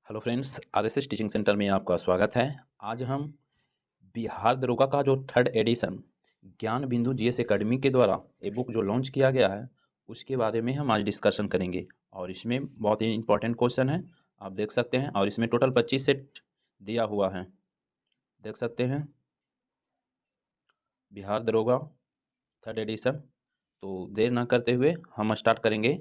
Hello friends, RSS teaching centre में आपका स्वागत है। आज हम बिहार दरोगा का जो थर्ड एडिशन ज्ञान बिंदु जीएस एकेडमी के द्वारा ये बुक जो लॉन्च किया गया है उसके बारे में हम आज डिस्कशन करेंगे। और इसमें बहुत ही इंपॉर्टेंट क्वेश्चन है, आप देख सकते हैं। और इसमें टोटल 25 सेट दिया हुआ है, देख सकते हैं। बिहार दरोगा थर्ड एडिशन। तो देर ना करते हुए हम स्टार्ट करेंगे।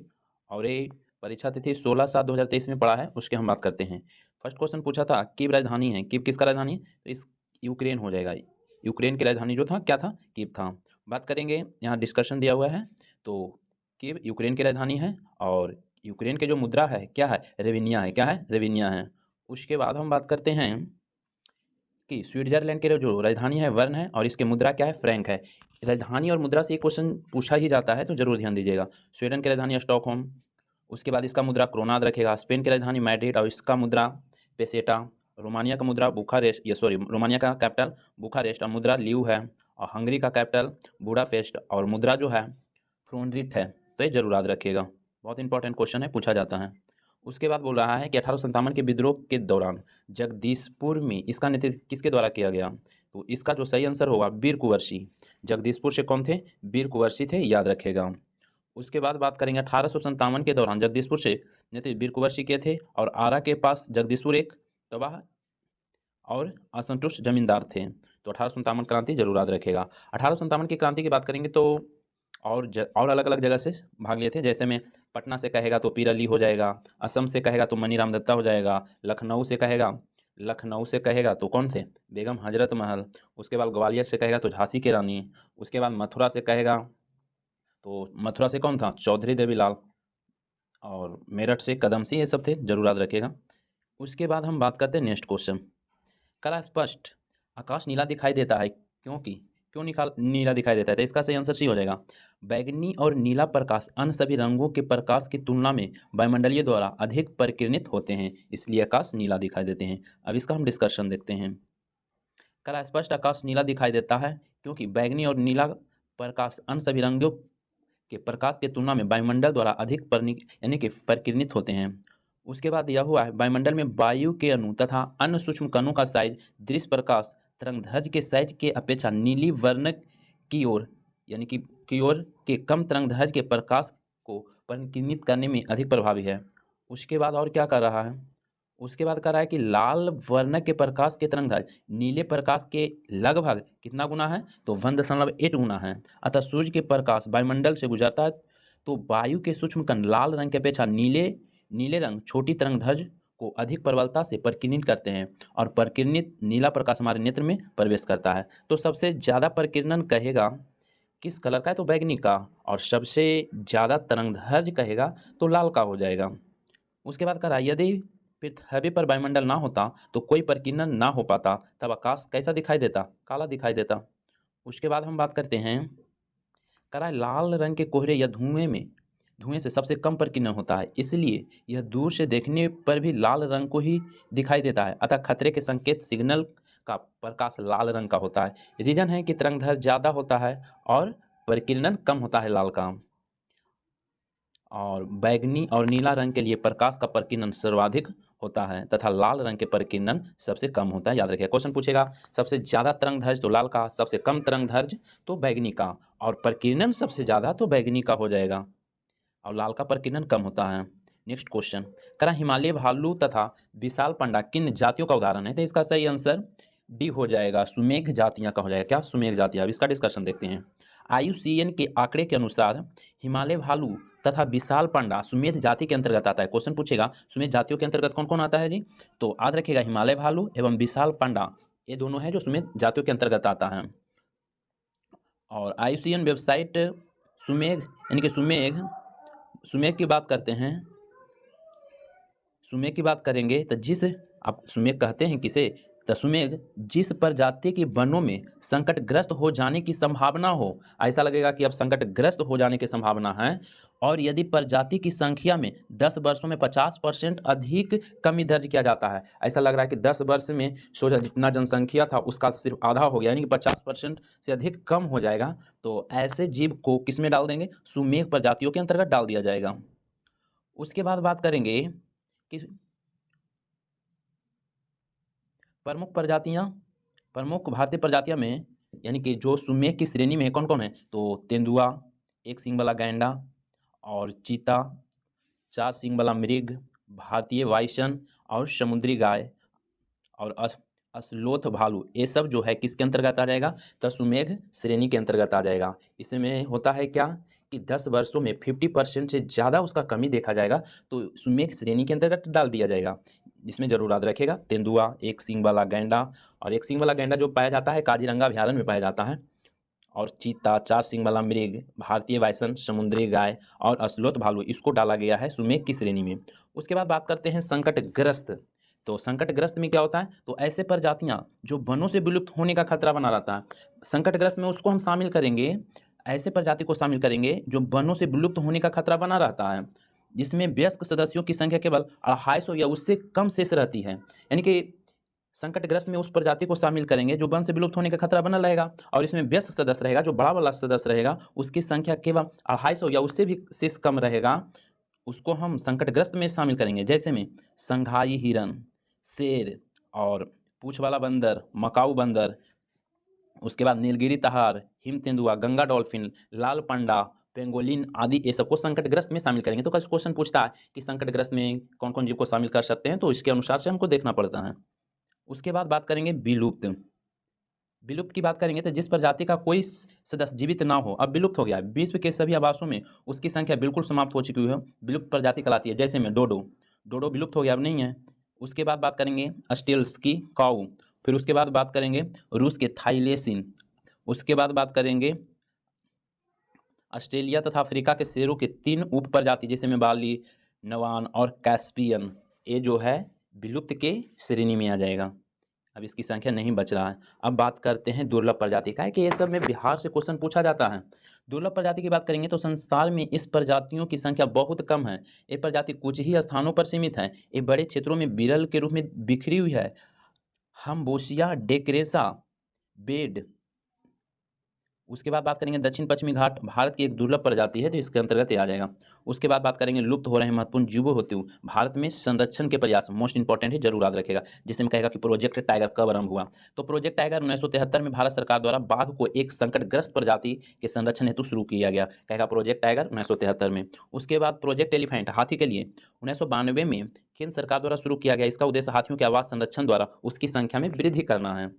और ये परीक्षा तिथि 16/7/2023 में पड़ा है, उसके हम बात करते हैं। फर्स्ट क्वेश्चन पूछा था कीव राजधानी है, कीव किसका राजधानी है? तो इस यूक्रेन हो जाएगा। यूक्रेन की राजधानी जो था क्या था? कीव था। बात करेंगे, यहाँ डिस्कशन दिया हुआ है। तो कीव यूक्रेन की राजधानी है और यूक्रेन के जो मुद्रा है क्या है? रेविनिया है। क्या है? रेविनिया है। उसके बाद हम बात करते हैं कि स्विट्जरलैंड के जो राजधानी है वर्न है और इसके मुद्रा क्या है? फ्रैंक है। राजधानी और मुद्रा से एक क्वेश्चन पूछा ही जाता है, तो जरूर ध्यान दीजिएगा। स्वीडन की राजधानी स्टॉकहोम, उसके बाद इसका मुद्रा क्रोनाद रखेगा। स्पेन की राजधानी मैड्रिड और इसका मुद्रा पेसेटा। रोमानिया का मुद्रा बुखारेस्ट, ये सॉरी, रोमानिया का कैपिटल बुखारेस्ट और मुद्रा ल्यू है। और हंगरी का कैपिटल बुडापेस्ट और मुद्रा जो है फ्रोनरिट है। तो ये जरूर याद रखिएगा, बहुत इंपॉर्टेंट क्वेश्चन है, पूछा जाता है। उसके बाद बोल रहा है कि 1857 के विद्रोह के दौरान जगदीशपुर में इसका नेतृत्व किसके द्वारा किया गया? तो इसका जो सही आंसर होगा वीर कुंवर। जगदीशपुर से कौन थे? वीर कुंवर थे, याद रखेगा। उसके बाद बात करेंगे 1857 के दौरान जगदीशपुर से नेतृत्व वीर कुंवर के थे और आरा के पास जगदीशपुर एक तबाह और असंतुष्ट जमींदार थे। तो 1857 क्रांति जरूर याद रखेगा। 1857 की क्रांति की बात करेंगे तो और अलग अलग जगह से भाग लिए थे। जैसे में पटना से कहेगा तो पीर अली हो जाएगा, असम से कहेगा तो मनीराम दत्ता हो जाएगा, लखनऊ से कहेगा तो कौन थे? बेगम हजरत महल। उसके बाद ग्वालियर से कहेगा तो झांसी की रानी। उसके बाद मथुरा से कहेगा तो मथुरा से कौन था? चौधरी देवीलाल। और मेरठ से कदम सिंह, ये सब थे, जरूर याद रखेगा। उसके बाद हम बात करते हैं नेक्स्ट क्वेश्चन। कला स्पष्ट आकाश नीला दिखाई देता है क्योंकि क्यों निकाल नीला दिखाई देता है? तो इसका सही आंसर सी हो जाएगा। बैगनी और नीला प्रकाश अन्य सभी रंगों के प्रकाश की तुलना में वायुमंडलीय द्वारा अधिक परिकिरणित होते हैं, इसलिए आकाश नीला दिखाई देते हैं। अब इसका हम डिस्कशन देखते हैं। कला स्पष्ट आकाश नीला दिखाई देता है क्योंकि बैगनी और नीला प्रकाश अन्य सभी रंगों के प्रकाश की तुलना में वायुमंडल द्वारा अधिक यानी कि परिकिरणित होते हैं। उसके बाद दिया हुआ है वायुमंडल में वायु के अणु तथा अन्य सूक्ष्म कणों का साइज दृश्य प्रकाश तरंगदैर्घ्य के साइज के अपेक्षा नीली वर्ण की ओर यानी कि के कम तरंगदैर्घ्य के प्रकाश को परिकिरणित करने में अधिक प्रभावी है। उसके बाद और क्या कर रहा है? उसके बाद कह रहा है कि लाल वर्ण के प्रकाश के तरंगदैर्घ्य नीले प्रकाश के लगभग कितना गुना है? तो 1.8 गुना है। अतः सूर्य के प्रकाश वायुमंडल से गुजरता है तो वायु के सूक्ष्म कण लाल रंग की अपेक्षा नीले रंग छोटी तरंगदैर्घ्य को अधिक प्रबलता से परिकिरणित करते हैं और परिकिरणित नीला प्रकाश हमारे नेत्र में प्रवेश करता है। तो सबसे ज़्यादा परिकिरणन कहेगा किस कलर का है? तो बैगनी का। और सबसे ज़्यादा तरंगदैर्घ्य कहेगा तो लाल का हो जाएगा। उसके बाद कहा यदि पृथ्वी पर वायुमंडल ना होता तो कोई प्रकीर्णन ना हो पाता, तब आकाश कैसा दिखाई देता? काला दिखाई देता। उसके बाद हम बात करते हैं, कह रहा है लाल रंग के कोहरे या धुएं से सबसे कम प्रकीर्णन होता है, इसलिए यह दूर से देखने पर भी लाल रंग को ही दिखाई देता है। अतः खतरे के संकेत सिग्नल का प्रकाश लाल रंग का होता है। रीजन है कि तरंगदैर्घ्य ज़्यादा होता है और प्रकीर्णन कम होता है लाल का। और बैगनी और नीला रंग के लिए प्रकाश का प्रकीर्णन सर्वाधिक होता है तथा लाल रंग के प्रकीर्णन सबसे कम होता है। याद रखिए, क्वेश्चन पूछेगा सबसे ज़्यादा तरंगदैर्घ्य तो लाल का, सबसे कम तरंगदैर्घ्य तो बैगनी का, और प्रकीर्णन सबसे ज़्यादा तो बैगनी का हो जाएगा और लाल का प्रकीर्णन कम होता है। नेक्स्ट क्वेश्चन, करा हिमालय भालू तथा विशाल पांडा किन जातियों का उदाहरण है? तो इसका सही आंसर डी हो जाएगा, सुमेघ जातियां का हो जाएगा। क्या? सुमेघ जातियां। अब इसका डिस्कशन देखते हैं। आईयूसीएन के आंकड़े के अनुसार हिमालय भालू तथा विशाल पांडा सुमेध जाति के अंतर्गत आता है। क्वेश्चन पूछेगा सुमेध जातियों के अंतर्गत कौन कौन आता है जी? तो याद रखिएगा हिमालय भालू एवं विशाल पांडा, ये दोनों हैं जो सुमेध जातियों के अंतर्गत आता है। और आईयूसीएन वेबसाइट सुमेघ यानी कि सुमेघ की बात करते हैं। सुमेघ की बात करेंगे तो जिस आप सुमेघ कहते हैं किसे? तो सुमेघ जिस प्रजाति के वनों में संकटग्रस्त हो जाने की संभावना हो, ऐसा लगेगा कि अब संकटग्रस्त हो जाने की संभावना है, और यदि प्रजाति की संख्या में 10 वर्षों में 50% अधिक कमी दर्ज किया जाता है, ऐसा लग रहा है कि 10 वर्ष में सोचा जितना जनसंख्या था उसका सिर्फ आधा हो गया, यानी कि 50% से अधिक कम हो जाएगा, तो ऐसे जीव को किस में डाल देंगे? सुमेघ प्रजातियों के अंतर्गत डाल दिया जाएगा। उसके बाद बात करेंगे कि प्रमुख भारतीय प्रजातियां में यानी कि जो सुमेख की श्रेणी में कौन कौन है, तो तेंदुआ, एक सींग वाला गैंडा और चीता, चार सींग वाला मृग, भारतीय बाइसन और समुद्री गाय और अस्लोथ भालू, ये सब जो है किसके अंतर्गत आ जाएगा, तो सुमेघ श्रेणी के अंतर्गत आ जाएगा। इसमें होता है क्या कि 10 वर्षों में 50% से ज़्यादा उसका कमी देखा जाएगा तो सुमेघ श्रेणी के अंतर्गत डाल दिया जाएगा। इसमें जरूर याद रखेगा तेंदुआ, एक सींग वाला गैंडा, और एक सींग वाला गैंडा जो पाया जाता है काजीरंगा अभ्यारण्य में पाया जाता है, और चीता, चार सींग वाला मृग, भारतीय बाइसन, समुद्री गाय और अस्लोथ भालू, इसको डाला गया है सुमेघ की श्रेणी में। उसके बाद बात करते हैं संकटग्रस्त। तो संकटग्रस्त में क्या होता है, तो ऐसे प्रजातियां जो वनों से विलुप्त होने का खतरा बना रहता है, संकटग्रस्त में उसको हम शामिल करेंगे, ऐसे प्रजाति को शामिल करेंगे जो वनों से विलुप्त होने का खतरा बना रहता है, जिसमें वयस्क सदस्यों की संख्या केवल 250 या उससे कम शेष रहती है। यानी कि संकटग्रस्त में उस प्रजाति को शामिल करेंगे जो वन से विलुप्त होने का खतरा बना रहेगा, और इसमें व्यस्त सदस्य रहेगा, जो बड़ा वाला सदस्य रहेगा उसकी संख्या केवल 250 या उससे भी शेष कम रहेगा, उसको हम संकटग्रस्त में शामिल करेंगे। जैसे में संघाई हिरन, शेर और पूंछ वाला बंदर, मकाऊ बंदर, उसके बाद नीलगिरी तहार, हिम तेंदुआ, गंगा डॉल्फिन, लाल पांडा, पेंगोलिन आदि, ये सबको संकटग्रस्त में शामिल करेंगे। तो कैसे क्वेश्चन पूछता है कि संकटग्रस्त में कौन कौन जीव को शामिल कर सकते हैं, तो इसके अनुसार से हमको देखना पड़ता है। उसके बाद बात करेंगे विलुप्त। विलुप्त की बात करेंगे तो जिस प्रजाति का कोई सदस्य जीवित ना हो, अब विलुप्त हो गया, विश्व के सभी आवासों में उसकी संख्या बिल्कुल समाप्त हो चुकी है, विलुप्त प्रजाति कहलाती है। जैसे में डोडो, डोडो विलुप्त हो गया, अब नहीं है। उसके बाद बात करेंगे अस्टेल्स की काऊ, फिर उसके बाद बात करेंगे रूस के थाइलेसिन, उसके बाद बात करेंगे ऑस्ट्रेलिया तथा अफ्रीका के शेरों के 3 उप प्रजाति, जैसे में बाली, नवान और कैस्पियन, ये जो है विलुप्त के श्रेणी में आ जाएगा। अब इसकी संख्या नहीं बच रहा है। अब बात करते हैं दुर्लभ प्रजाति का, है कि ये सब में बिहार से क्वेश्चन पूछा जाता है। दुर्लभ प्रजाति की बात करेंगे तो संसार में इस प्रजातियों की संख्या बहुत कम है, ये प्रजाति कुछ ही स्थानों पर सीमित है, ये बड़े क्षेत्रों में विरल के रूप में बिखरी हुई है। हम्बोसिया डेक्रेसा बेड। उसके बाद बात करेंगे दक्षिण पश्चिमी घाट, भारत की एक दुर्लभ प्रजाति है, तो इसके अंतर्गत ये आ जाएगा। उसके बाद बात करेंगे लुप्त हो रहे महत्वपूर्ण जीवों होते हुए भारत में संरक्षण के प्रयास, मोस्ट इंपॉर्टेंट है, जरूर याद रखेगा। जिसमें कहेगा कि प्रोजेक्ट टाइगर कब आरंभ हुआ, तो प्रोजेक्ट टाइगर 1973 में भारत सरकार द्वारा बाघ को एक संकटग्रस्त प्रजाति के संरक्षण हेतु शुरू किया गया, कहेगा प्रोजेक्ट टाइगर 1973 में। उसके बाद प्रोजेक्ट एलिफेंट, हाथी के लिए 1992 में केंद्र सरकार द्वारा शुरू किया गया, इसका उद्देश्य हाथियों के आवास संरक्षण द्वारा उसकी संख्या में वृद्धि करना है,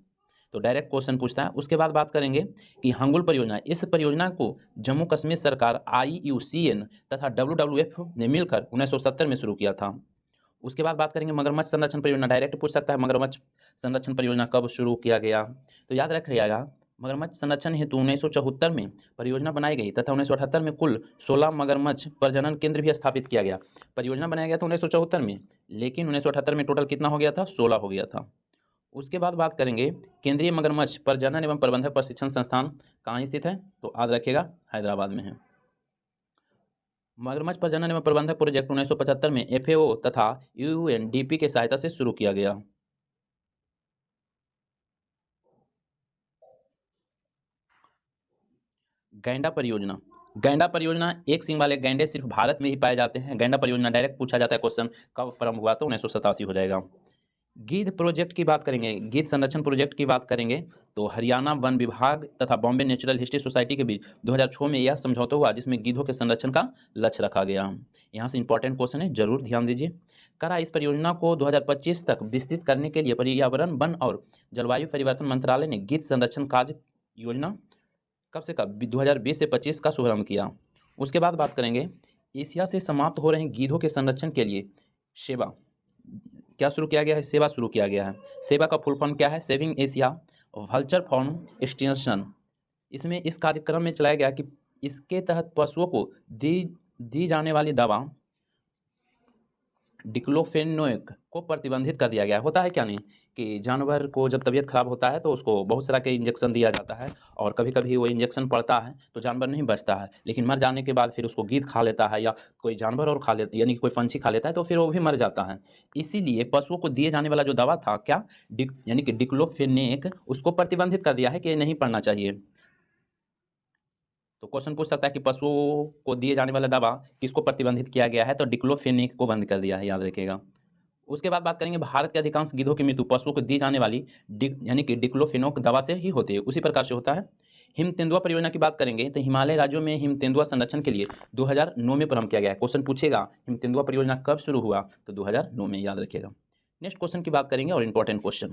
तो डायरेक्ट क्वेश्चन पूछता है। उसके बाद बात करेंगे कि हंगुल परियोजना, इस परियोजना को जम्मू कश्मीर सरकार IUCN तथा WWF ने मिलकर 1970 में शुरू किया था। उसके बाद बात करेंगे मगरमच्छ संरक्षण परियोजना, डायरेक्ट पूछ सकता है मगरमच्छ संरक्षण परियोजना कब शुरू किया गया, तो याद रखिएगा मगरमच्छ संरक्षण हेतु 1974 में परियोजना बनाई गई तथा 1978 में कुल 16 मगरमच्छ प्रजनन केंद्र भी स्थापित किया गया। परियोजना बनाया गया था 1974 में, लेकिन 1978 में टोटल कितना हो गया था, 16 हो गया था। उसके बाद बात करेंगे केंद्रीय मगरमच्छ प्रजनन एवं प्रबंधक प्रशिक्षण संस्थान कहाँ स्थित है, तो याद रखिएगा हैदराबाद में है। मगरमच्छ प्रजनन एवं प्रबंधक प्रोजेक्ट 1975 में FAO तथा UNDP के सहायता से शुरू किया गया। गैंडा परियोजना, गैंडा परियोजना एक सींग वाले गैंडे सिर्फ भारत में ही पाए जाते हैं। गैंडा परियोजना डायरेक्ट पूछा जाता है क्वेश्चन, कब प्रारंभ हुआ, तो 1987 हो जाएगा। गिद्ध प्रोजेक्ट की बात करेंगे, गिद्ध संरक्षण प्रोजेक्ट की बात करेंगे तो हरियाणा वन विभाग तथा बॉम्बे नेचुरल हिस्ट्री सोसाइटी के बीच 2006 में यह समझौता हुआ, जिसमें गिद्धों के संरक्षण का लक्ष्य रखा गया। यहाँ से इंपॉर्टेंट क्वेश्चन है, जरूर ध्यान दीजिए। करा इस परियोजना को 2025 तक विस्तृत करने के लिए पर्यावरण, वन और जलवायु परिवर्तन मंत्रालय ने गिद्ध संरक्षण कार्य योजना कब से कब 2020 से 25 का शुभारंभ किया। उसके बाद बात करेंगे एशिया से समाप्त हो रहे गिद्धों के संरक्षण के लिए सेवा क्या शुरू किया गया है, सेवा शुरू किया गया है। सेवा का फुल फॉर्म क्या है, saving Asia vulture form extension. इसमें इस कार्यक्रम में चलाया गया कि इसके तहत पशुओं को दी जाने वाली दवा डिक्लोफेनेक को प्रतिबंधित कर दिया गया। होता है क्या नहीं कि जानवर को जब तबीयत खराब होता है तो उसको बहुत सारा के इंजेक्शन दिया जाता है, और कभी कभी वो इंजेक्शन पड़ता है तो जानवर नहीं बचता है, लेकिन मर जाने के बाद फिर उसको गिद्ध खा लेता है या कोई जानवर और खा लेता, यानी कि कोई पंछी खा लेता है, तो फिर वो भी मर जाता है। इसीलिए पशुओं को दिए जाने वाला जो दवा था क्या, यानी कि डिक्लोफेनेक, उसको प्रतिबंधित कर दिया है कि ये नहीं पड़ना चाहिए। तो क्वेश्चन पूछ सकता है कि पशुओं को दिए जाने वाला दवा किसको प्रतिबंधित किया गया है, तो डिक्लोफेनेक को बंद कर दिया है, याद रखिएगा। उसके बाद बात करेंगे भारत के अधिकांश गिद्धों की मृत्यु पशुओं को दी जाने वाली यानी कि डिक्लोफेनोक दवा से ही होती है, उसी प्रकार से होता है। हिम तेंदुआ परियोजना की बात करेंगे तो हिमालय राज्यों में हिम तेंदुआ संरक्षण के लिए 2009 में प्रारंभ किया गया है। क्वेश्चन पूछेगा हिम तेंदुआ परियोजना कब शुरू हुआ, तो 2009 में, याद रखिएगा। नेक्स्ट क्वेश्चन की बात करेंगे और इंपॉर्टेंट क्वेश्चन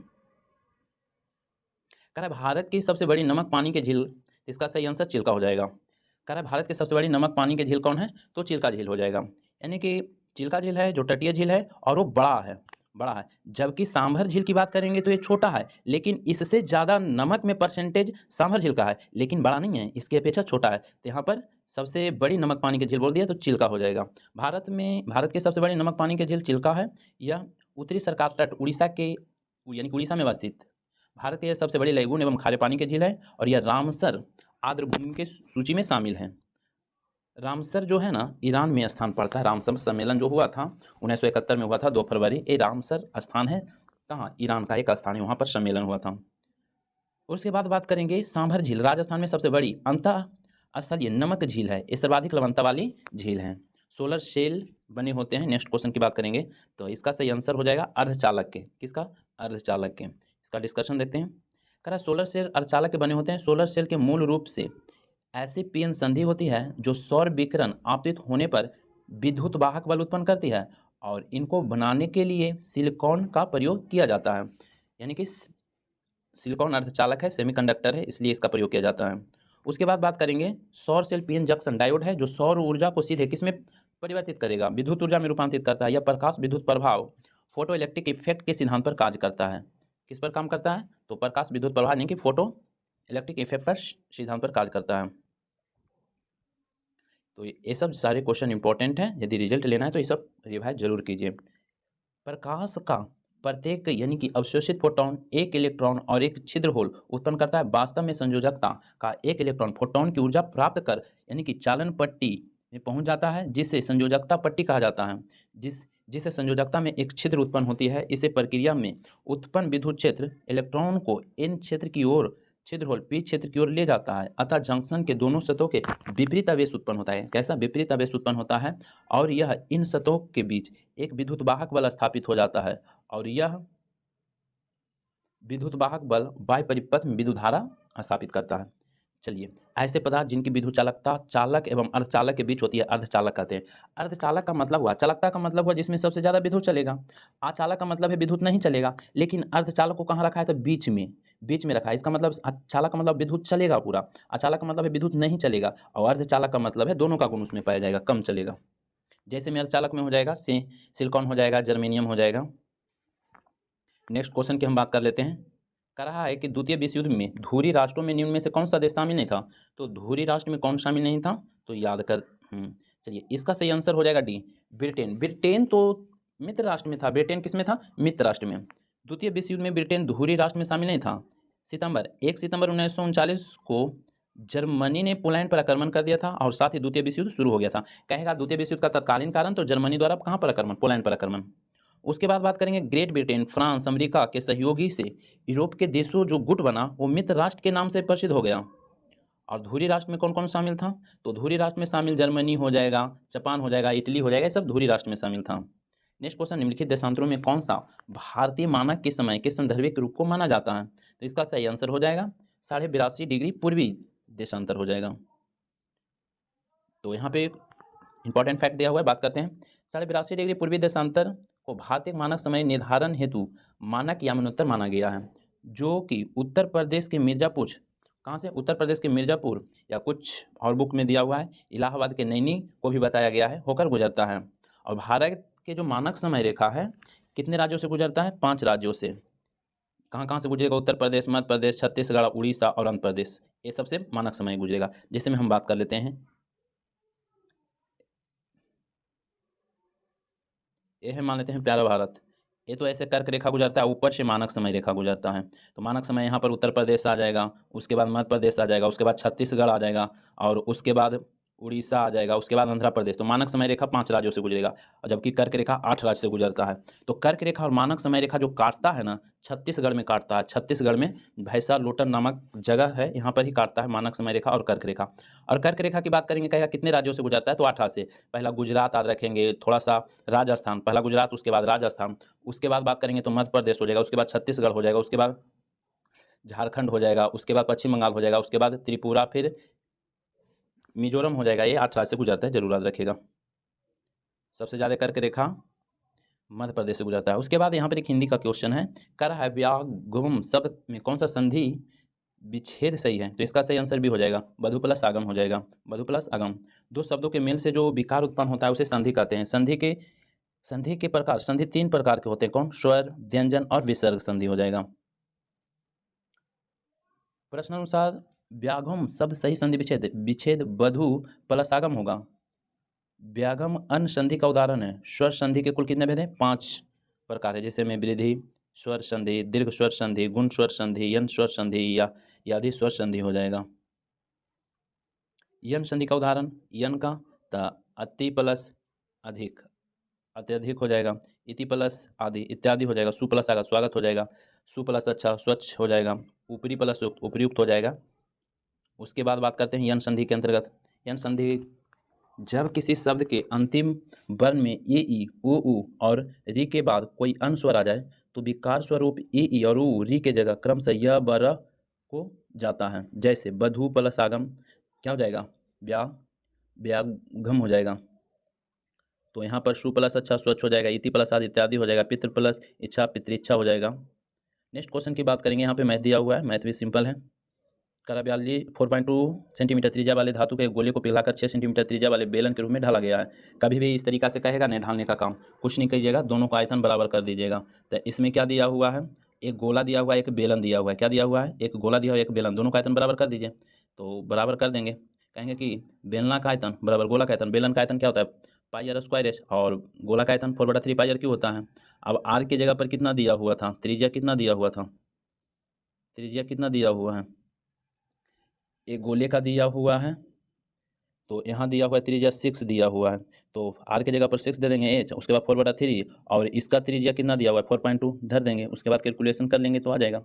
कह रहा है भारत की सबसे बड़ी नमक पानी की झील, इसका सही आंसर चिल्का हो जाएगा। कह रहा है भारत की सबसे बड़ी नमक पानी की झील कौन है, तो चिल्का झील हो जाएगा। यानी कि चिल्का झील है जो तटीय झील है और वो बड़ा है। जबकि सांभर झील की बात करेंगे तो ये छोटा है, लेकिन इससे ज़्यादा नमक में परसेंटेज सांभर झील का है, लेकिन बड़ा नहीं है, इसकी अपेक्षा छोटा है। तो यहाँ पर सबसे बड़ी नमक पानी की झील बोल दिया तो चिल्का हो जाएगा। भारत की सबसे बड़ी नमक पानी की झील चिल्का है। यह उत्तरी सरकार तट उड़ीसा के यानी कि उड़ीसा में अवस्थित भारत की सबसे बड़ी लैगून एवं खारे पानी की झील है और यह रामसर आर्द्रभूमि के सूची में शामिल है। रामसर जो है ना ईरान में स्थान पड़ता है। रामसर सम्मेलन जो हुआ था 1971 में हुआ था 2 फरवरी, ये रामसर स्थान है कहाँ, ईरान का एक स्थान है, वहाँ पर सम्मेलन हुआ था। उसके बाद बात करेंगे सांभर झील राजस्थान में सबसे बड़ी अंतः स्थलीय नमक झील है, ये सर्वाधिक लवणता वाली झील है। सोलर सेल बने होते हैं। नेक्स्ट क्वेश्चन की बात करेंगे तो इसका सही आंसर हो जाएगा अर्धचालक के, किसका, अर्धचालक के। इसका डिस्कशन देखते हैं। कह रहा सोलर सेल अर्धचालक के बने होते हैं। सोलर सेल के मूल रूप से ऐसी पीएन संधि होती है जो सौर विकिरण आपतित होने पर विद्युत वाहक बल उत्पन्न करती है और इनको बनाने के लिए सिलिकॉन का प्रयोग किया जाता है। यानी कि सिलिकॉन अर्धचालक है, सेमीकंडक्टर है, इसलिए इसका प्रयोग किया जाता है। उसके बाद बात करेंगे सौर सेल पीएन जंक्शन डायोड है जो सौर ऊर्जा को सीधे किसमें परिवर्तित करेगा, विद्युत ऊर्जा में रूपांतरित करता है। यह प्रकाश विद्युत प्रभाव फोटो इलेक्ट्रिक इफेक्ट के सिद्धांत पर कार्य करता है। किस पर काम करता है, तो प्रकाश विद्युत प्रभाव यानी कि फोटो इलेक्ट्रिक इफेक्ट पर सिद्धांत पर कार्य करता है। तो ये सब सारे क्वेश्चन इंपॉर्टेंट हैं, यदि रिजल्ट लेना है तो ये सब रिवाइज जरूर कीजिए। प्रकाश का प्रत्येक यानी कि अवशोषित फोटोन एक इलेक्ट्रॉन और एक छिद्र होल उत्पन्न करता है। वास्तव में संयोजकता का एक इलेक्ट्रॉन फोटोन की ऊर्जा प्राप्त कर यानी कि चालन पट्टी में पहुंच जाता है, जिसे संयोजकता पट्टी कहा जाता है। जिसे संयोजकता में एक छिद्र उत्पन्न होती है। इसे प्रक्रिया में उत्पन्न विद्युत क्षेत्र इलेक्ट्रॉन को इन क्षेत्र की ओर छिद्र होल पी क्षेत्र की ओर ले जाता है। अतः जंक्शन के दोनों सतहों के विपरीत आवेश उत्पन्न होता है। कैसा विपरीत आवेश उत्पन्न होता है, और यह इन सतहों के बीच एक विद्युत वाहक बल स्थापित हो जाता है और यह विद्युत वाहक बल बाह्य परिपथ में विद्युत धारा स्थापित करता है। चलिए, ऐसे पदार्थ जिनकी विद्युत चालकता चालक एवं अर्धचालक के बीच होती है अर्धचालक कहते हैं। अर्धचालक का मतलब हुआ, चालकता का मतलब हुआ जिसमें सबसे ज़्यादा विद्युत चलेगा। अचालक का मतलब है विद्युत नहीं चलेगा, लेकिन अर्धचालक को कहाँ रखा है, तो बीच में रखा है। इसका मतलब चालक का मतलब विद्युत चलेगा पूरा, अचालक का मतलब है विद्युत नहीं चलेगा, और अर्धचालक का मतलब है दोनों का गुण उसमें पाया जाएगा, कम चलेगा। जैसे में अर्धचालक में हो जाएगा सिलिकॉन हो जाएगा, जर्मेनियम हो जाएगा। नेक्स्ट क्वेश्चन की हम बात कर लेते हैं। कह रहा है कि द्वितीय विश्व युद्ध में धुरी राष्ट्रों में निम्न में से कौन सा देश शामिल नहीं था, तो धुरी राष्ट्र में कौन शामिल नहीं था, तो याद कर चलिए इसका सही आंसर हो जाएगा डी, ब्रिटेन। ब्रिटेन तो मित्र राष्ट्र में था, ब्रिटेन किस में था, मित्र राष्ट्र में। द्वितीय विश्व युद्ध में ब्रिटेन धुरी राष्ट्र में शामिल नहीं था। 1 सितंबर 1939 को जर्मनी ने पोलैंड पर आक्रमण कर दिया था और साथ ही द्वितीय विश्व युद्ध शुरू हो गया था। कहेगा द्वितीय विश्व युद्ध का तत्कालीन कारण, तो जर्मनी द्वारा कहाँ पर आक्रमण, पोलैंड पर आक्रमण। उसके बाद बात करेंगे ग्रेट ब्रिटेन फ्रांस अमेरिका के सहयोगी से यूरोप के देशों जो गुट बना वो मित्र राष्ट्र के नाम से प्रसिद्ध हो गया। और धुरी राष्ट्र में कौन कौन शामिल था, तो धुरी राष्ट्र में शामिल जर्मनी हो जाएगा, जापान हो जाएगा, इटली हो जाएगा, ये सब धुरी राष्ट्र में शामिल था। नेक्स्ट क्वेश्चन, निम्नलिखित देशांतरों में कौन सा भारतीय मानक के समय के संदर्भिक रूप को माना जाता है, तो इसका सही आंसर हो जाएगा 82.5 डिग्री पूर्वी देशांतर हो जाएगा। तो यहाँ पे इंपॉर्टेंट फैक्ट दिया हुआ है, बात करते हैं। 82.5 डिग्री पूर्वी देशांतर को भारतीय मानक समय निर्धारण हेतु मानक यामनोत्तर माना गया है, जो कि उत्तर प्रदेश के मिर्जापुर, कहाँ से, उत्तर प्रदेश के मिर्जापुर या कुछ और बुक में दिया हुआ है इलाहाबाद के नैनी को भी बताया गया है, होकर गुजरता है। और भारत के जो मानक समय रेखा है कितने राज्यों से गुजरता है, 5 राज्यों से। कहाँ कहाँ से गुजरेगा, उत्तर प्रदेश, मध्य प्रदेश, छत्तीसगढ़, उड़ीसा और आंध्र प्रदेश, ये सबसे मानक समय गुजरेगा। जैसे में हम बात कर लेते हैं, ये है मान लेते हैं प्यारा भारत। ये तो ऐसे कर्क रेखा गुजरता है, ऊपर से मानक समय रेखा गुजरता है। तो मानक समय यहाँ पर उत्तर प्रदेश आ जाएगा, उसके बाद मध्य प्रदेश आ जाएगा, उसके बाद छत्तीसगढ़ आ जाएगा, और उसके बाद उड़ीसा आ जाएगा, उसके बाद आंध्र प्रदेश। तो मानक समय रेखा 5 राज्यों से गुजरेगा और जबकि कर्क रेखा 8 राज्य से गुजरता है। तो कर्क रेखा और मानक समय रेखा जो काटता है ना, छत्तीसगढ़ में काटता है। छत्तीसगढ़ में भैंसा लोटन नामक जगह है, यहाँ पर ही काटता है मानक समय रेखा और कर्क रेखा। और कर्क रेखा की बात करेंगे, कहेगा कितने राज्यों से गुजरता है, तो 8 राज्य से। पहला गुजरात याद रखेंगे, थोड़ा सा राजस्थान, पहला गुजरात उसके बाद राजस्थान, उसके बाद बात करेंगे तो मध्य प्रदेश हो जाएगा, उसके बाद छत्तीसगढ़ हो जाएगा, उसके बाद झारखंड हो जाएगा, उसके बाद पश्चिम बंगाल हो जाएगा, उसके बाद त्रिपुरा, फिर मिजोरम हो जाएगा। ये 8 राज्य से गुजरता है, जरूर याद रखिएगा। सबसे ज़्यादा कर्क रेखा मध्य प्रदेश से गुजरता है। उसके बाद यहाँ पर एक हिंदी का क्वेश्चन है, कर है व्यागम शब्द में कौन सा संधि विच्छेद सही है, तो इसका सही आंसर भी हो जाएगा बधु प्लस आगम हो जाएगा। बधु प्लस आगम, दो शब्दों के मेल से जो विकार उत्पन्न होता है उसे संधि कहते हैं। संधि के प्रकार, संधि 3 प्रकार के होते हैं, कौन, स्वर, व्यंजन और विसर्ग संधि हो जाएगा। प्रश्नानुसार व्यागम शब्द सही संधि विच्छेद, विच्छेद बधु प्लस आगम होगा। व्यागम अन्य संधि का उदाहरण है। स्वर संधि के कुल कितने भेद हैं, 5 प्रकार है, जैसे में वृद्धि स्वर संधि, दीर्घ स्वर संधि, गुण स्वर संधि, यन स्वर संधि या आदि स्वर संधि हो जाएगा। यन संधि का उदाहरण, यन का ता अति प्लस अधिक, अत्यधिक हो जाएगा। इति प्लस आदि, इत्यादि हो जाएगा। सु प्लस आगा, स्वागत हो जाएगा। सु प्लस अच्छा, स्वच्छ हो जाएगा। ऊपरी प्लस युक्त, उपयुक्त हो जाएगा। उसके बाद बात करते हैं यन संधि के अंतर्गत। यन संधि जब किसी शब्द के अंतिम वर्ण में ए ई ओ उ और री के बाद कोई अन्य स्वर आ जाए तो विकार स्वरूप ए ई और उ री के जगह क्रमशः य ब र को जाता है। जैसे बधु प्लस आगम क्या हो जाएगा, व्यागम हो जाएगा। तो यहाँ पर सु प्लस अच्छा, स्वच्छ हो जाएगा। इति प्लस आदि, इत्यादि हो जाएगा। पितृ प्लस इच्छा, पितृइच्छा हो जाएगा। नेक्स्ट क्वेश्चन की बात करेंगे। यहाँ पे मैथ दिया हुआ है, मैथ भी सिंपल है। कराब्याली 4.2 सेंटीमीटर त्रिज्या वाले धातु के गोले को पिघलाकर 6 सेंटीमीटर त्रिज्या वाले बेलन के रूप में ढाला गया है। कभी भी इस तरीका से कहेगा नहीं, ढालने का काम कुछ नहीं कीजिएगा, दोनों का आयतन बराबर कर दीजिएगा। तो इसमें क्या दिया हुआ है, एक गोला दिया हुआ है, एक बेलन दिया हुआ है। क्या दिया हुआ है, एक गोला दिया हुआ है, एक बेलन, दोनों का आयतन बराबर कर दीजिए। तो बराबर कर देंगे, कहेंगे कि बेलना का आयतन बराबर गोला का आयतन। बेलन का आयतन क्या होता है, पाई आर स्क्वायर एच, और गोला का आयतन 4/3 पाई आर क्यों होता है। अब आर की जगह पर कितना दिया हुआ था, त्रिज्या कितना दिया हुआ था, त्रिज्या कितना दिया हुआ है, एक गोले का दिया हुआ है, तो यहाँ दिया हुआ है त्रिज्या 6 दिया हुआ है, तो आर की जगह पर 6 दे देंगे एच, उसके बाद 4/3, और इसका त्रिज्या कितना दिया हुआ है 4.2 धर देंगे, उसके बाद कैलकुलेशन कर लेंगे तो आ जाएगा।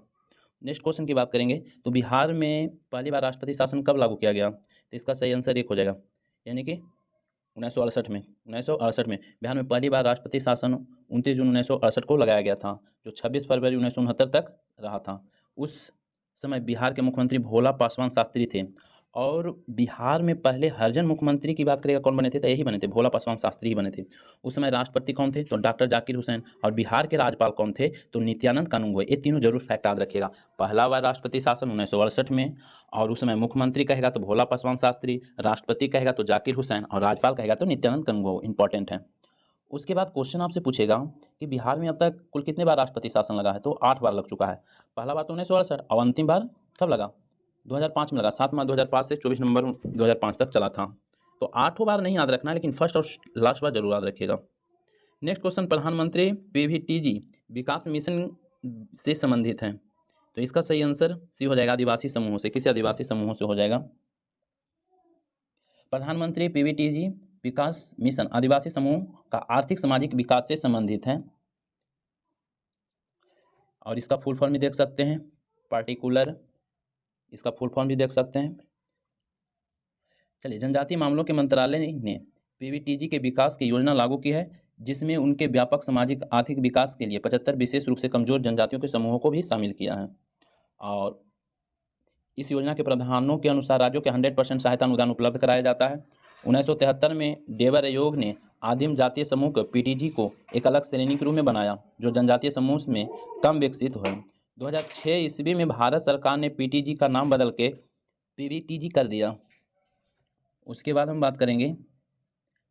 नेक्स्ट क्वेश्चन की बात करेंगे, तो बिहार में पहली बार राष्ट्रपति शासन कब लागू किया गया, तो इसका सही आंसर 1 हो जाएगा, यानी कि 1968 में। 1968 में बिहार में पहली बार राष्ट्रपति शासन 29 जून 1968 को लगाया गया था, जो 26 फरवरी 1969 तक रहा था। उस समय बिहार के मुख्यमंत्री भोला पासवान शास्त्री थे, और बिहार में पहले हरिजन मुख्यमंत्री की बात करेगा कौन बने थे, तो यही बने थे, भोला पासवान शास्त्री ही बने थे। उस समय राष्ट्रपति कौन थे, तो डॉक्टर जाकिर हुसैन, और बिहार के राज्यपाल कौन थे, तो नित्यानंद कानून। ये तीनों जरूर फैक्ट याद रखिएगा। पहला बार राष्ट्रपति शासन 1968 में, और उस समय मुख्यमंत्री कहेगा तो भोला पासवान शास्त्री, राष्ट्रपति कहेगा तो जाकिर हुसैन, और राज्यपाल कहेगा तो नित्यानंद कानून। इंपॉर्टेंट है। उसके बाद क्वेश्चन आपसे पूछेगा कि बिहार में अब तक कुल कितने बार राष्ट्रपति शासन लगा है, तो 8 बार लग चुका है। पहला बार तो 1968, और अंतिम बार कब लगा, 2005 में लगा। 7 मार्च 2005 से 24 नवंबर 2005 तक चला था। तो 8 बार नहीं याद रखना है, लेकिन फर्स्ट और लास्ट बार जरूर याद रखिएगा। नेक्स्ट क्वेश्चन, प्रधानमंत्री पीवीटीजी विकास मिशन से संबंधित है, तो इसका सही आंसर सी हो जाएगा, आदिवासी समूहों से, किसी आदिवासी समूहों से हो जाएगा। प्रधानमंत्री पीवीटीजी विकास मिशन आदिवासी समूह का आर्थिक सामाजिक विकास से संबंधित है, और इसका फुल फॉर्म भी देख सकते हैं, पार्टिकुलर, इसका फुल फॉर्म भी देख सकते हैं। चलिए, जनजातीय मामलों के मंत्रालय ने पीवीटीजी के विकास की योजना लागू की है, जिसमें उनके व्यापक सामाजिक आर्थिक विकास के लिए 75 विशेष रूप से कमजोर जनजातियों के समूहों को भी शामिल किया है। और इस योजना के प्रावधानों के अनुसार राज्यों के 100% सहायता अनुदान उपलब्ध कराया जाता है। 1973 में डेवर आयोग ने आदिम जातीय समूह के पीटीजी को एक अलग श्रेणी के रूप में बनाया, जो जनजातीय समूह में कम विकसित हुए। 2006 ईस्वी में भारत सरकार ने पीटीजी का नाम बदल के पीवीटीजी कर दिया। उसके बाद हम बात करेंगे,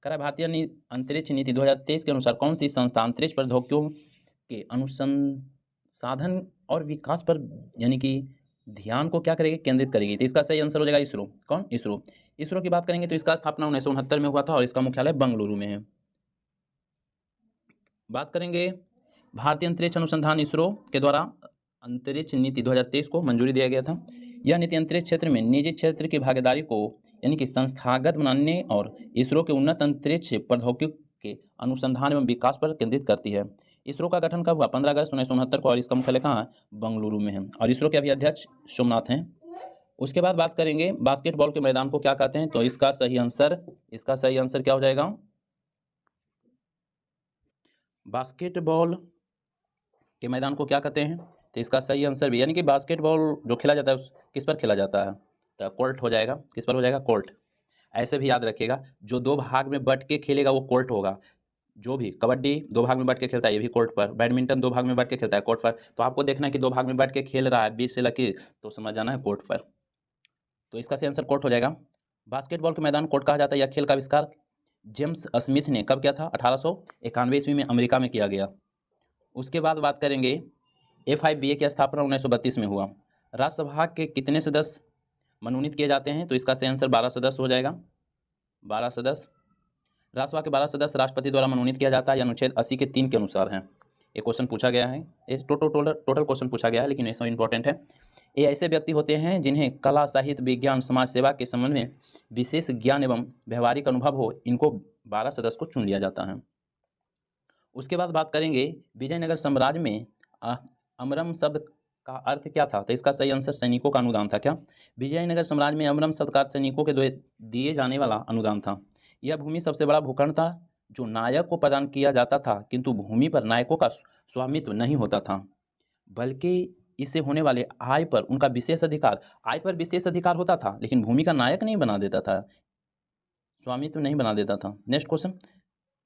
भारतीय अंतरिक्ष नीति 2023 के अनुसार कौन सी संस्था अंतरिक्ष प्रौद्योगिकियों के अनुसंधान और विकास पर यानी कि ध्यान को क्या करेगी, केंद्रित करेगी, तो इसका सही आंसर हो जाएगा इसरो। कौन, इसरो। इसरो की बात करेंगे तो इसका स्थापना 1969 में हुआ था, और इसका मुख्यालय बेंगलुरु में है। बात करेंगे भारतीय अंतरिक्ष अनुसंधान इसरो के द्वारा अंतरिक्ष नीति 2023 को मंजूरी दिया गया था। यह नीति अंतरिक्ष क्षेत्र में निजी क्षेत्र की भागीदारी को यानी कि संस्थागत बनाने और इसरो के उन्नत अंतरिक्ष प्रौद्योगिकी के अनुसंधान एवं विकास पर केंद्रित करती है। इसरो का गठन कब हुआ? 15 अगस्त 1969 को, और इसका मुख्यालय कहाँ है? बेंगलुरु में है। और इसरो के अभी अध्यक्ष सोमनाथ हैं। उसके बाद बात करेंगे बास्केटबॉल के मैदान को क्या कहते हैं, तो इसका सही आंसर क्या हो जाएगा? बास्केटबॉल के मैदान को क्या कहते हैं? तो इसका सही आंसर भी, यानी कि बास्केटबॉल जो खेला जाता है किस पर खेला जाता है? तो कोर्ट हो जाएगा। किस पर हो जाएगा? कोर्ट। ऐसे भी याद रखिएगा, जो 2 भाग में बट के खेलेगा वो कोर्ट होगा। जो भी कबड्डी 2 भाग में बट के खेलता है ये भी कोर्ट पर, बैडमिंटन 2 भाग में बट के खेलता है कोर्ट पर। तो आपको देखना है कि 2 भाग में बट के खेल रहा है 20 से लकीर, तो समझ जाना है कोर्ट पर। तो इसका सही आंसर कोर्ट हो जाएगा। बास्केटबॉल के मैदान कोर्ट कहा जाता है। यह खेल का आविष्कार जेम्स स्मिथ ने कब किया था? 1891 ईस्वी में अमेरिका में किया गया। उसके बाद बात करेंगे FIBA की स्थापना 1932 में हुआ। राज्यसभा के कितने सदस्य मनोनीत किए जाते हैं? तो इसका सही आंसर 12 सदस्य हो जाएगा। 12 सदस्य। राज्यसभा के 12 सदस्य राष्ट्रपति द्वारा मनोनीत किया जाता है। यह अनुच्छेद 80 के 3 के अनुसार है। ये क्वेश्चन पूछा गया है, ये टोटल क्वेश्चन पूछा गया है, लेकिन ये इंपॉर्टेंट है। ये ऐसे व्यक्ति होते हैं जिन्हें कला, साहित्य, विज्ञान, समाज सेवा के संबंध में विशेष ज्ञान एवं व्यवहारिक अनुभव हो। इनको 12 सदस्य को चुन लिया जाता है। उसके बाद बात करेंगे विजयनगर साम्राज्य में अमरम शब्द का अर्थ क्या था? तो इसका सही आंसर सैनिकों का अनुदान था। क्या? विजयनगर साम्राज्य में अमरम शब्द का अर्थ सैनिकों के दिए जाने वाला अनुदान था। यह भूमि सबसे बड़ा भूखंड था जो नायक को प्रदान किया जाता था, किंतु भूमि पर नायकों का स्वामित्व नहीं होता था, बल्कि इससे होने वाले आय पर उनका विशेष अधिकार होता था, लेकिन भूमि का नायक नहीं बना देता था, स्वामित्व नहीं बना देता था। नेक्स्ट क्वेश्चन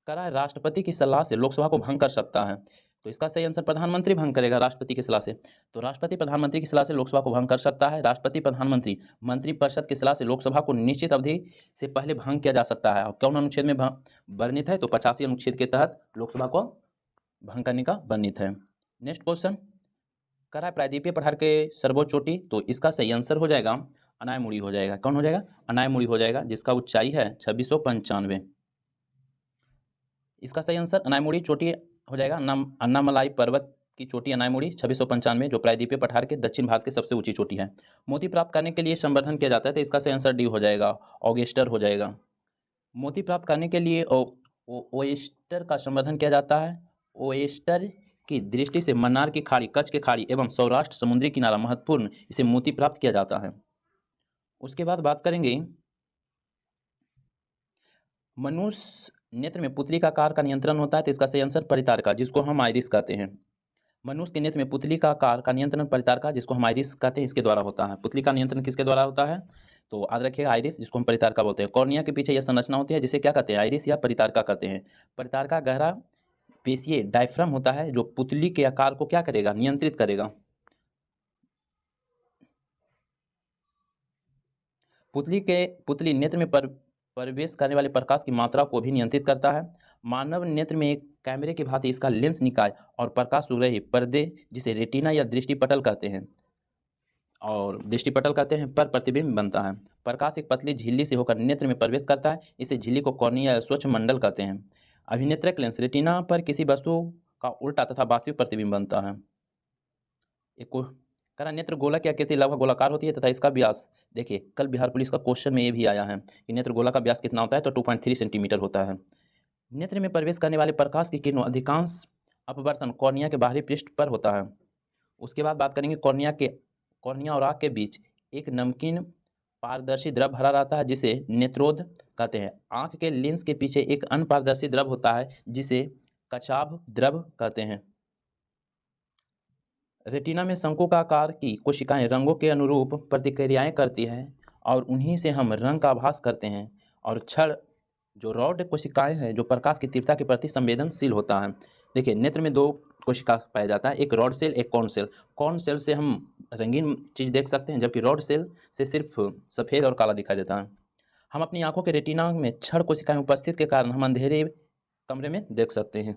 करा है राष्ट्रपति की सलाह से लोकसभा को भंग कर सकता है? तो इसका सही आंसर प्रधानमंत्री भंग करेगा राष्ट्रपति की सलाह से। तो राष्ट्रपति प्रधानमंत्री की सलाह से लोकसभा को भंग कर सकता है। राष्ट्रपति प्रधानमंत्री मंत्रिपरिषद की सलाह से लोकसभा को निश्चित अवधि से पहले भंग किया जा सकता है। और कौन अनुच्छेद में वर्णित है? तो 85 अनुच्छेद के तहत लोकसभा को भंग करने का वर्णित है। नेक्स्ट क्वेश्चन करा है प्रायद्वीपीय पठार के सर्वोच्च चोटी? तो इसका सही आंसर हो जाएगा अनायमुड़ी हो जाएगा। कौन हो जाएगा? अनायमुड़ी हो जाएगा, जिसका ऊंचाई है 2695। इसका सही आंसर अनायमुड़ी चोटी हो जाएगा। अन्नामलाई पर्वत की चोटी अनायमुड़ी 2695, जो प्रायद्वीपीय पठार के दक्षिण भारत की सबसे ऊंची चोटी है। मोती प्राप्त करने के लिए संवर्धन किया जाता है, तो इसका सही आंसर डी हो जाएगा, ऑयस्टर हो जाएगा। मोती प्राप्त करने के लिए ओयस्टर का संवर्धन किया जाता है। ओयस्टर की दृष्टि से मन्नार की खाड़ी, कच्छ की खाड़ी एवं सौराष्ट्र समुद्री किनारा महत्वपूर्ण, इसे मोती प्राप्त किया जाता है। उसके बाद बात करेंगे मनुष्य नेत्र में पुतली का आकार का नियंत्रण होता है, तो इसका सही आंसर परितारका, जिसको हम आइरिस कहते हैं। मनुष्य के नेत्र में पुतली का आकार का नियंत्रण परितारका, जिसको हम आइरिस कहते हैं, इसके द्वारा होता है। पुतली का नियंत्रण किसके द्वारा होता है? तो याद रखिएगा आइरिस, जिसको हम परितारका बोलते हैं। कॉर्निया के पीछे यह संरचना होती है जिसे क्या कहते हैं? आइरिस या परितारका कहते हैं। परितारका गहरा पेशीय डायफ्राम होता है जो पुतली के आकार को क्या करेगा? नियंत्रित करेगा। पुतली नेत्र में प्रवेश करने वाले प्रकाश की मात्रा को भी नियंत्रित करता है। मानव नेत्र में एक कैमरे की भांति इसका लेंस निकाय और प्रकाश सुग्राही पर्दे, जिसे रेटिना या दृष्टिपटल कहते हैं पर प्रतिबिंब बनता है। प्रकाश एक पतली झिल्ली से होकर नेत्र में प्रवेश करता है, इसे झिल्ली को कॉर्निया या स्वच्छ मंडल कहते हैं। अभिनेत्रक लेंस रेटिना पर किसी वस्तु का उल्टा तथा वास्तविक प्रतिबिंब बनता है। करा नेत्र गोलक की आकृति लगभग गोलाकार होती है तथा इसका व्यास, देखिए कल बिहार पुलिस का क्वेश्चन में ये भी आया है कि नेत्र गोला का व्यास कितना होता है, तो 2.3 सेंटीमीटर होता है। नेत्र में प्रवेश करने वाले प्रकाश की किरणों अधिकांश अपवर्तन कॉर्निया के बाहरी पृष्ठ पर होता है। उसके बाद बात करेंगे कॉर्निया और आँख के बीच एक नमकीन पारदर्शी द्रव भरा रहता है जिसे नेत्रोद कहते हैं। आँख के लेंस के पीछे एक अन्य पारदर्शी द्रव होता है जिसे कचाभ द्रव कहते हैं। रेटिना में शंकु का आकार की कोशिकाएं रंगों के अनुरूप प्रतिक्रियाएं करती है और उन्हीं से हम रंग का आभास करते हैं। और क्षण जो रॉड कोशिकाएं हैं जो प्रकाश की तीव्रता के प्रति संवेदनशील होता है। देखिए नेत्र में 2 कोशिका पाया जाता है, एक रॉड सेल, एक कॉर्न सेल। कॉर्न सेल से हम रंगीन चीज़ देख सकते हैं, जबकि रॉड सेल से सिर्फ सफ़ेद और काला दिखाई देता है। हम अपनी आंखों के रेटिना में क्षण कोशिकाएं उपस्थित के कारण हम अंधेरे कमरे में देख सकते हैं।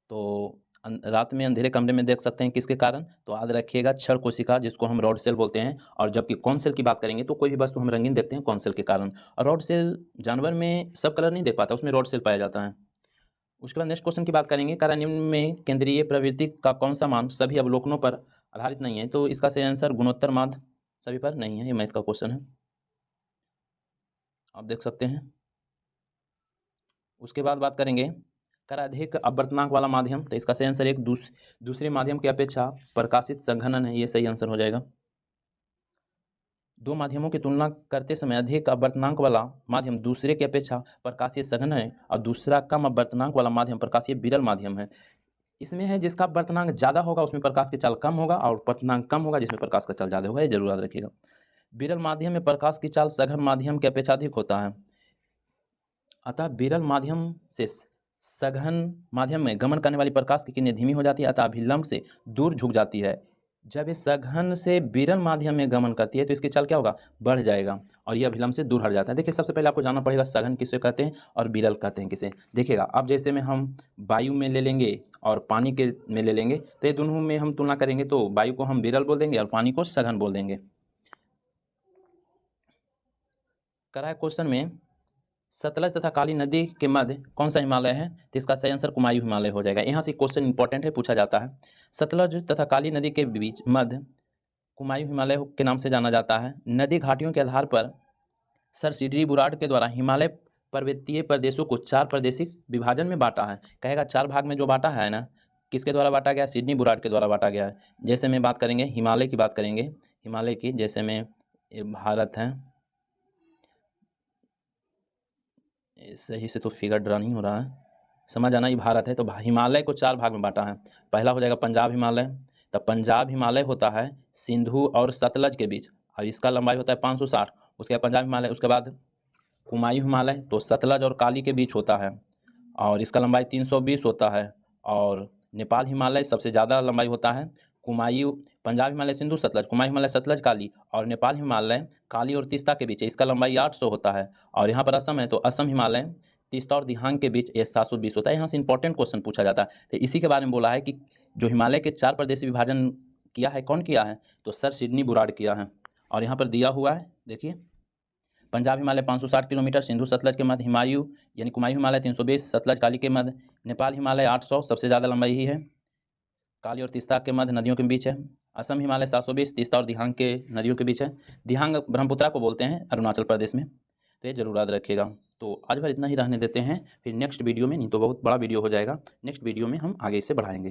तो रात में अंधेरे कमरे में देख सकते हैं किसके कारण? तो याद रखिएगा क्षण कोशिका, जिसको हम रॉड सेल बोलते हैं। और जबकि कॉर्न सेल की बात करेंगे तो कोई भी वस्तु हम रंगीन देखते हैं कॉर्न सेल के कारण। और रॉड सेल जानवर में सब कलर नहीं देख पाता, उसमें रॉड सेल पाया जाता है। उसके बाद नेक्स्ट क्वेश्चन की बात करेंगे, करा निम्न में केंद्रीय प्रवृत्ति का कौन सा मान सभी अवलोकनों पर आधारित नहीं है। तो इसका सही आंसर गुणोत्तर माध्य सभी पर नहीं है। ये मैथ का क्वेश्चन है, आप देख सकते हैं। उसके बाद बात करेंगे, कर अधिक अपवर्तनांक वाला माध्यम। तो इसका सही आंसर एक दूसरे माध्यम की अपेक्षा प्रकाशित संघनन है। ये सही आंसर हो जाएगा। दो माध्यमों की तुलना करते समय अधिक अपवर्तनांक वाला माध्यम दूसरे की अपेक्षा प्रकाशीय सघन है और दूसरा कम अपवर्तनांक वाला माध्यम प्रकाशीय विरल माध्यम है। इसमें है जिसका अपवर्तनांक ज़्यादा होगा उसमें प्रकाश की चाल कम होगा और अपवर्तनांक कम होगा जिसमें प्रकाश का चाल ज़्यादा होगा। ये जरूर याद रखिएगा। विरल माध्यम में प्रकाश की चाल सघन माध्यम की अपेक्षा अधिक होता है, अतः विरल माध्यम से सघन माध्यम में गमन करने वाली प्रकाश की किरणें धीमी हो जाती है, अतः अभिलंब से दूर झुक जाती है। जब ये सघन से विरल माध्यम में गमन करती है तो इसकी चाल क्या होगा, बढ़ जाएगा और ये अभिलंब से दूर हट जाता है। देखिए सबसे पहले आपको जानना पड़ेगा सघन किसे कहते हैं और विरल कहते हैं किसे। देखिएगा अब जैसे में हम वायु में ले लेंगे और पानी के में ले लेंगे तो ये दोनों में हम तुलना करेंगे तो वायु को हम विरल बोल देंगे और पानी को सघन बोल देंगे। करा है क्वेश्चन में सतलज तथा काली नदी के मध्य कौन सा हिमालय है। तो इसका सही आंसर कुमायूं हिमालय हो जाएगा। यहाँ से क्वेश्चन इंपॉर्टेंट है, पूछा जाता है। सतलज तथा काली नदी के बीच मध्य कुमायूं हिमालय के नाम से जाना जाता है। नदी घाटियों के आधार पर सर सिडनी बुराड के द्वारा हिमालय पर्वतीय प्रदेशों को 4 प्रादेशिक विभाजन में बांटा है। कहेगा 4 भाग में जो बांटा है ना, किसके द्वारा बांटा गया, सिडनी बुराड के द्वारा बांटा गया है। जैसे में बात करेंगे हिमालय की, बात करेंगे हिमालय की, जैसे में भारत है, सही से तो फिगर ड्रा नहीं हो रहा है, समझ आना, ये भारत है। तो हिमालय को 4 भाग में बांटा है। पहला हो जाएगा पंजाब हिमालय। तब पंजाब हिमालय होता है सिंधु और सतलज के बीच और इसका लंबाई होता है 560। उसके बाद पंजाब हिमालय, उसके बाद कुमायूं हिमालय तो सतलज और काली के बीच होता है और इसका लंबाई 320 होता है। और नेपाल हिमालय सबसे ज़्यादा लंबाई होता है। कुमायूं, पंजाब हिमालय सिंधु सतलज, कुमायूं हिमालय सतलज काली और नेपाल हिमालय काली और तीस्ता के बीच है, इसका लंबाई 800 होता है। और यहाँ पर असम है तो असम हिमालय तीस्ता और दिहांग के बीच ये 720 होता है। यहाँ से इंपॉर्टेंट क्वेश्चन पूछा जाता है। तो इसी के बारे में बोला है कि जो हिमालय के 4 प्रदेशीय विभाजन किया है, कौन किया है, तो सर सिडनी बुराड किया है। और यहाँ पर दिया हुआ है, देखिए पंजाब हिमालय 560 किलोमीटर, सिंधु सतलज के मध्य हिमायूं यानी कुमायूं हिमालय 320, सतलज काली के मध्य, नेपाल हिमालय 800 सबसे ज़्यादा लंबाई ही है, काली और तीस्ता के मध्य नदियों के बीच है। असम हिमालय 720 तीस्ता और दिहांग के नदियों के बीच है। दिहांग ब्रह्मपुत्रा को बोलते हैं अरुणाचल प्रदेश में। तो ये जरूर याद रखिएगा। तो आज भर इतना ही रहने देते हैं, फिर नेक्स्ट वीडियो में, नहीं तो बहुत बड़ा वीडियो हो जाएगा, नेक्स्ट वीडियो में हम आगे इससे बढ़ाएंगे।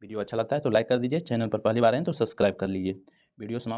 वीडियो अच्छा लगता है तो लाइक कर दीजिए, चैनल पर पहली बार आए तो सब्सक्राइब कर लीजिए। वीडियो समाप्त।